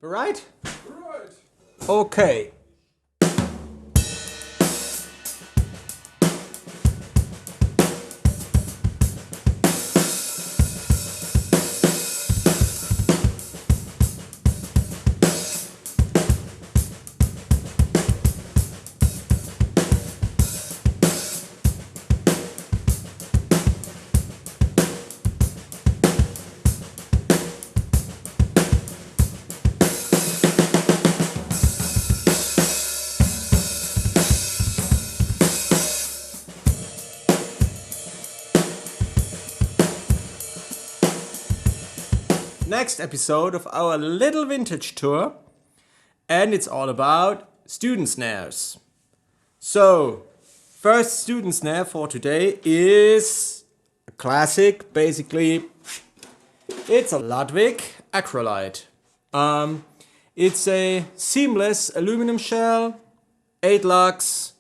Right? Right. Okay. Next episode of our little vintage tour, and it's all about student snares. So, first student snare for today is a classic. Basically, it's a Ludwig Acrolite. It's a seamless aluminum shell, 8 lux.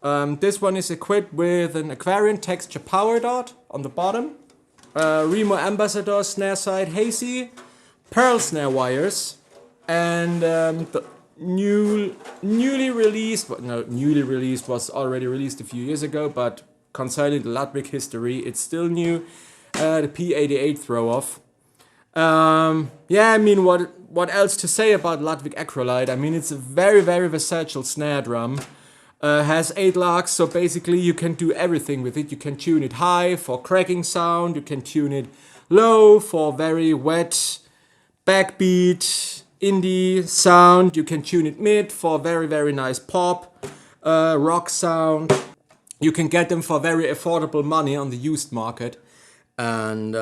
This one is equipped with an aquarium texture power dot on the bottom. Remo Ambassador snare side hazy, pearl snare wires, and the newly released was already released a few years ago, but concerning the Ludwig history, it's still new. The P88 throw off. What else to say about Ludwig Acrolite? I mean, it's a very versatile snare drum. Has 8 lux, so basically you can do everything with it. You can tune it high for cracking sound, you can tune it low for very wet backbeat indie sound, you can tune it mid for very nice pop rock sound. You can get them for very affordable money on the used market, and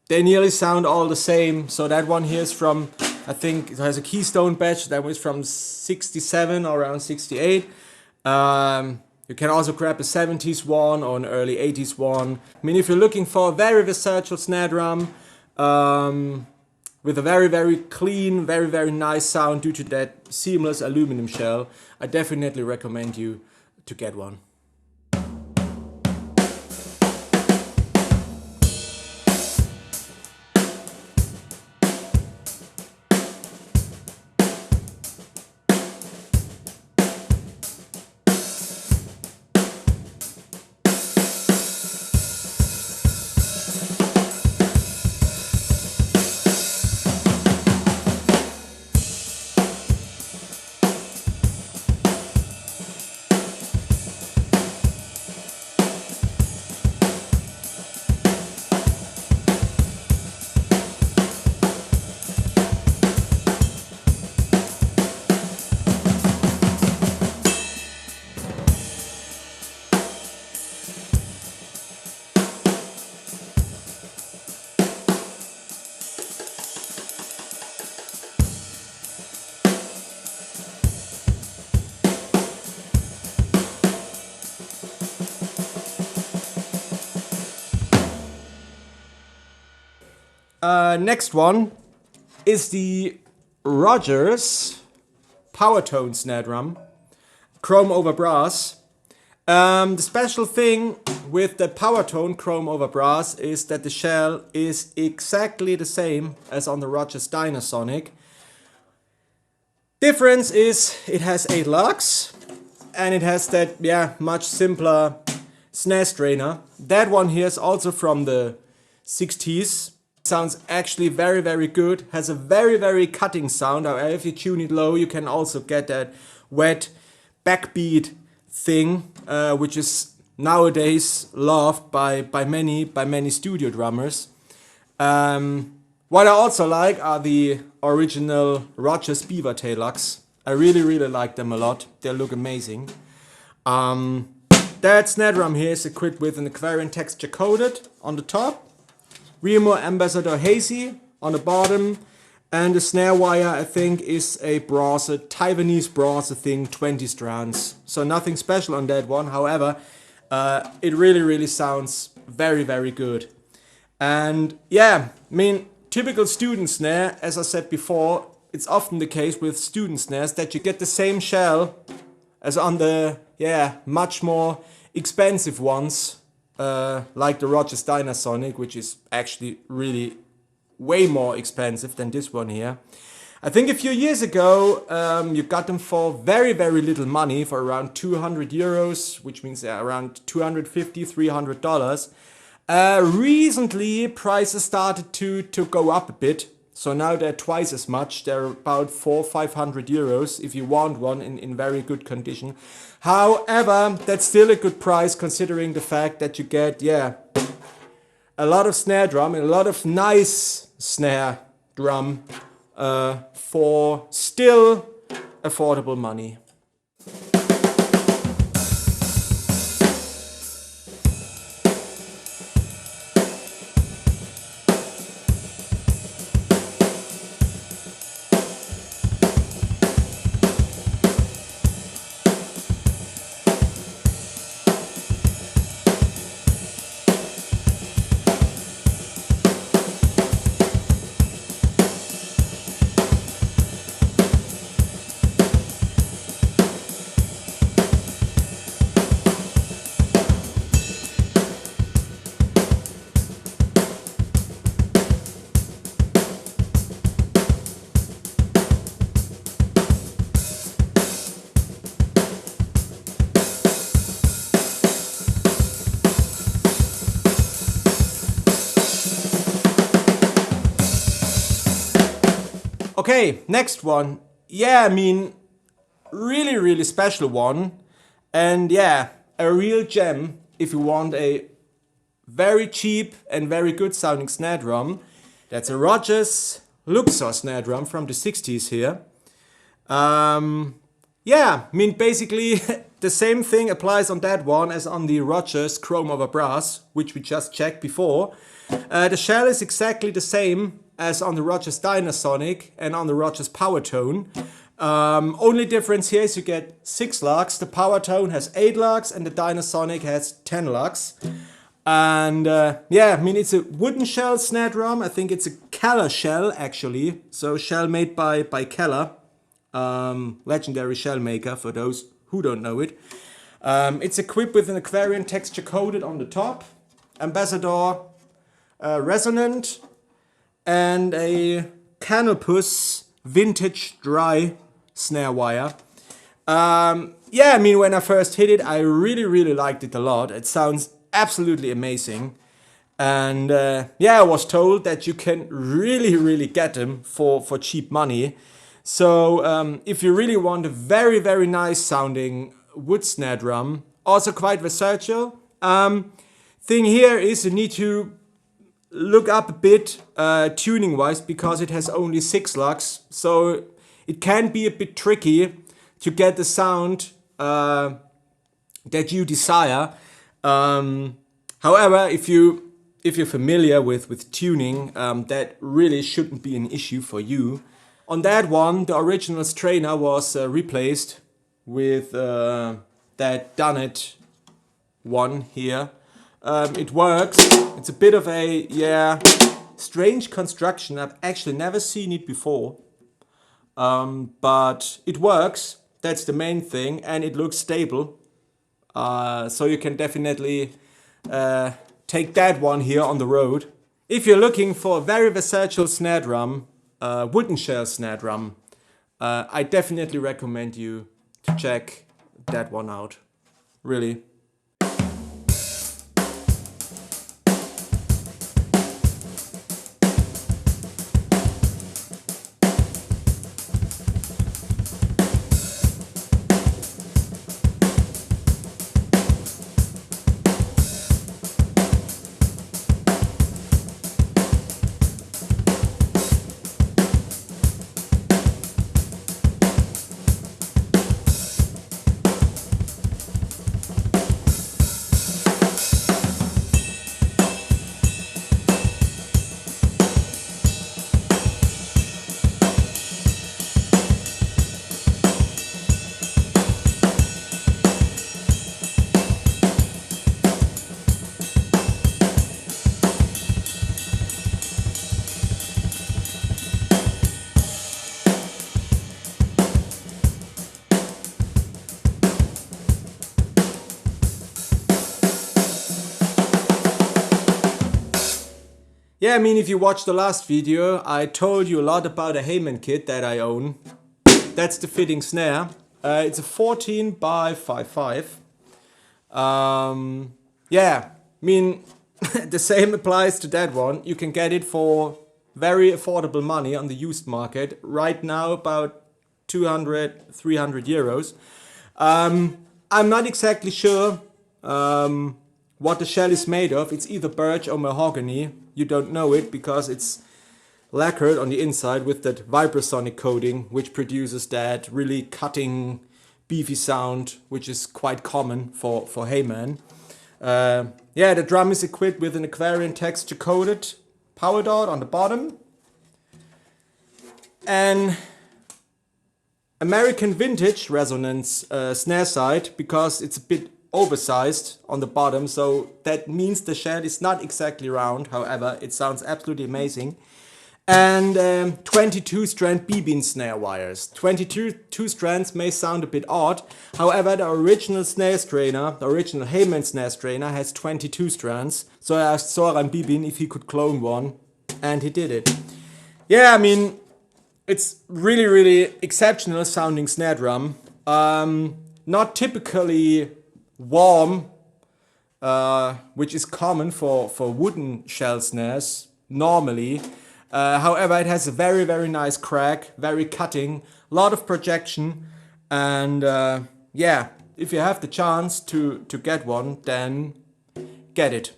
they nearly sound all the same. So that one here is from, I think it has a Keystone badge, that was from 67 or around 68. You can also grab a 70s one or an early 80s one. I mean, if you're looking for a very versatile snare drum with a very clean, very nice sound due to that seamless aluminum shell, I definitely recommend you to get one. Next one is the Rogers Powertone snare drum, chrome over brass. The special thing with the Powertone chrome over brass is that the shell is exactly the same as on the Rogers Dynasonic. Difference is it has 8 lux and it has that much simpler snare strainer. That one here is also from the 60s. Sounds actually very good, has a very cutting sound. However, if you tune it low, you can also get that wet backbeat thing, which is nowadays loved by many studio drummers. What I also like are the original Rogers Beavertail Lux. I really like them a lot. They look amazing. That snare drum here is equipped with an aquarium texture coated on the top, Remo Ambassador hazy on the bottom, and the snare wire I think is a Taiwanese bronze thing, 20 strands. So nothing special on that one. However, it really sounds very good. And yeah, I mean, typical student snare, as I said before, it's often the case with student snares that you get the same shell as on the much more expensive ones. Like the Rogers Dynasonic, which is actually really way more expensive than this one here. I think a few years ago, you got them for very, very little money, for around 200 euros, which means around $250, $300. Recently, prices started to go up a bit. So now they're twice as much. They're about 400-500 euros if you want one in very good condition. However, that's still a good price considering the fact that you get, yeah, a lot of snare drum and a lot of nice snare drum for still affordable money. Okay, next one. Yeah, I mean, really, really special one. And yeah, a real gem if you want a very cheap and very good sounding snare drum. That's a Rogers Luxor snare drum from the 60s here. Yeah, I mean, basically the same thing applies on that one as on the Rogers Chrome over Brass, which we just checked before. The shell is exactly the same as on the Rogers Dynarsonic and on the Rogers Powertone. Only difference here is you get 6 lugs. The Powertone has 8 lugs and the Dynarsonic has 10 lugs. And yeah, I mean, it's a wooden shell snare drum. I think it's a Keller shell actually. So shell made by Keller, legendary shell maker for those who don't know it. It's equipped with an Aquarian texture coated on the top, ambassador resonant, and a Canopus vintage dry snare wire. Yeah, I mean, when I first hit it, I really liked it a lot. It sounds absolutely amazing. And yeah, I was told that you can really get them for cheap money. So if you really want a very nice sounding wood snare drum, also quite versatile. Thing here is you need to look up a bit tuning wise, because it has only 6 lugs, so it can be a bit tricky to get the sound that you desire. However, if you're familiar with tuning, that really shouldn't be an issue for you. On that one, the original strainer was replaced with that Dunnett one here. It works. It's a bit of a, yeah, strange construction. I've actually never seen it before. But it works. That's the main thing. And it looks stable. So you can definitely take that one here on the road. If you're looking for a very versatile snare drum, wooden shell snare drum, I definitely recommend you to check that one out. Really. Yeah, I mean, if you watched the last video, I told you a lot about a Hayman kit that I own. That's the fitting snare. It's a 14 by 5.5. Yeah, I mean, the same applies to that one. You can get it for very affordable money on the used market. Right now, about 200, 300 euros. I'm not exactly sure what the shell is made of. It's either birch or mahogany. You don't know it because it's lacquered on the inside with that Vibrasonic coating, which produces that really cutting, beefy sound, which is quite common for Hayman. Yeah, the drum is equipped with an Aquarian texture coated power dot on the bottom. An American vintage resonance snare side, because it's a bit oversized on the bottom, so that means the shell is not exactly round. However, it sounds absolutely amazing. And 22 strand Behm snare wires. 22 strands may sound a bit odd. However, the original snare strainer, the original Hayman snare strainer, has 22 strands. So I asked Soran Behm if he could clone one, and he did it. Yeah, I mean, it's really, really exceptional sounding snare drum. Not typically warm, which is common for wooden shell snares normally. However, it has a very, very nice crack, very cutting, lot of projection, and yeah, if you have the chance to get one, then get it.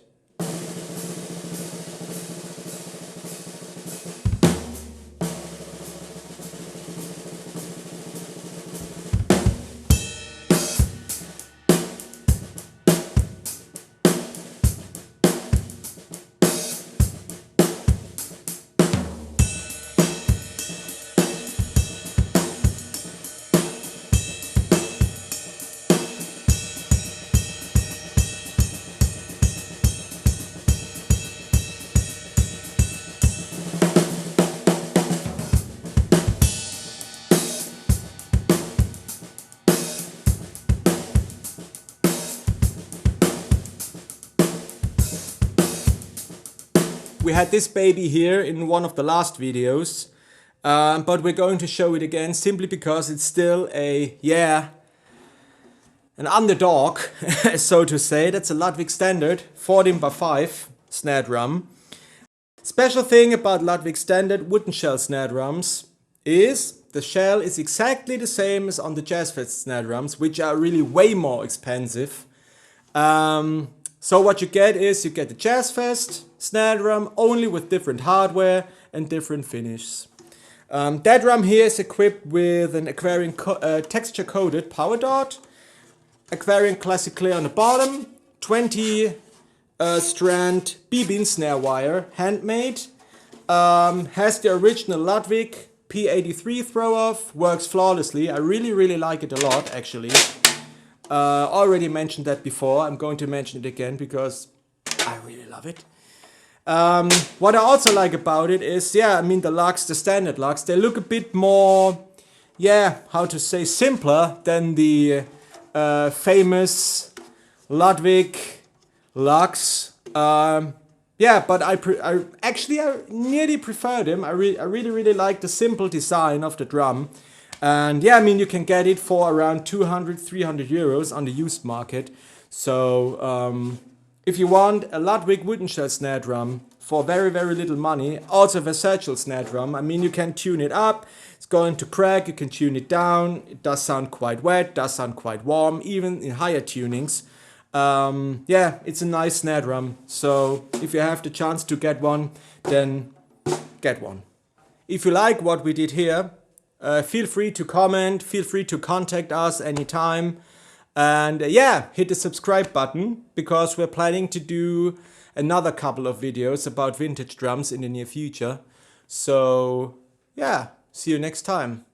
We had this baby here in one of the last videos, but we're going to show it again simply because it's still an underdog, so to say. That's a Ludwig Standard 14 by 5 snare drum. Special thing about Ludwig Standard wooden shell snare drums is the shell is exactly the same as on the Jazzfest snare drums, which are really way more expensive. So what you get is you get the Jazzfest snare drum only with different hardware and different finishes. That drum here is equipped with an Aquarian texture coated power dot, Aquarian classic clear on the bottom, 20 strand Behm snare wire, handmade, has the original Ludwig P83 throw off, works flawlessly. I really like it a lot actually. Already mentioned that before. I'm going to mention it again because I really love it. What I also like about it is, yeah, I mean the lugs, the standard lugs, they look a bit more, yeah, how to say, simpler than the famous Ludwig lugs. Yeah, but I nearly prefer them. I really like the simple design of the drum. And yeah, I mean, you can get it for around 200, 300 euros on the used market. So if you want a Ludwig wooden shell snare drum for very little money, also a versatile snare drum, I mean, you can tune it up, it's going to crack, you can tune it down, it does sound quite wet, does sound quite warm, even in higher tunings. Yeah, it's a nice snare drum. So if you have the chance to get one, then get one. If you like what we did here, feel free to comment, feel free to contact us anytime. And yeah, hit the subscribe button because we're planning to do another couple of videos about vintage drums in the near future. So yeah, see you next time.